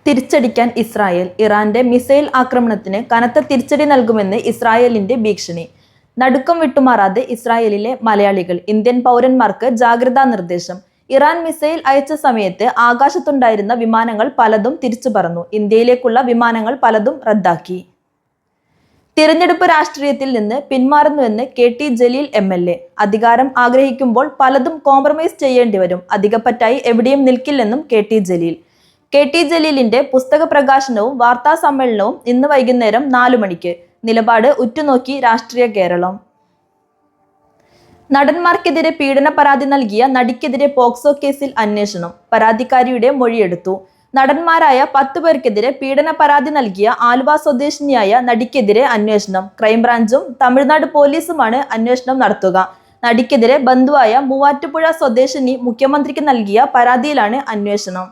തിരിച്ചടിക്കാൻ Israel. ഇറാന്റെ missile ആക്രമണത്തിന് കനത്ത തിരിച്ചടി നൽകുമെന്ന് ഇസ്രായേലിന്റെ ഭീഷണി. നടുക്കം വിട്ടുമാറാതെ ഇസ്രായേലിലെ മലയാളികൾ. ഇന്ത്യൻ പൗരന്മാർക്ക് ജാഗ്രതാ നിർദ്ദേശം. ഇറാൻ മിസൈൽ അയച്ച സമയത്ത് ആകാശത്തുണ്ടായിരുന്ന വിമാനങ്ങൾ പലതും തിരിച്ചു പറന്നു. ഇന്ത്യയിലേക്കുള്ള വിമാനങ്ങൾ പലതും റദ്ദാക്കി. തിരഞ്ഞെടുപ്പ് രാഷ്ട്രീയത്തിൽ നിന്ന് പിന്മാറുന്നുവെന്ന് KT ജലീൽ MLA. അധികാരം ആഗ്രഹിക്കുമ്പോൾ പലതും കോംപ്രമൈസ് ചെയ്യേണ്ടി വരും. അധികപ്പറ്റായി എവിടെയും നിൽക്കില്ലെന്നും KT ജലീൽ. KT ജലീലിന്റെ പുസ്തക പ്രകാശനവും വാർത്താ സമ്മേളനവും ഇന്ന് വൈകുന്നേരം 4 മണിക്ക്. നിലപാട് ഉറ്റുനോക്കി രാഷ്ട്രീയ കേരളം. നടന്മാർക്കെതിരെ പീഡന പരാതി നൽകിയ നടിക്കെതിരെ പോക്സോ കേസിൽ അന്വേഷണം. പരാതിക്കാരിയുടെ മൊഴിയെടുത്തു. നടന്മാരായ 10 പേർക്കെതിരെ പീഡന പരാതി നൽകിയ ആലുവ സ്വദേശിനിയായ നടിക്കെതിരെ അന്വേഷണം. ക്രൈംബ്രാഞ്ചും തമിഴ്നാട് പോലീസുമാണ് അന്വേഷണം നടത്തുക. നടിക്കെതിരെ ബന്ധുവായ മൂവാറ്റുപുഴ സ്വദേശിനി മുഖ്യമന്ത്രിക്ക് നൽകിയ പരാതിയിലാണ് അന്വേഷണം.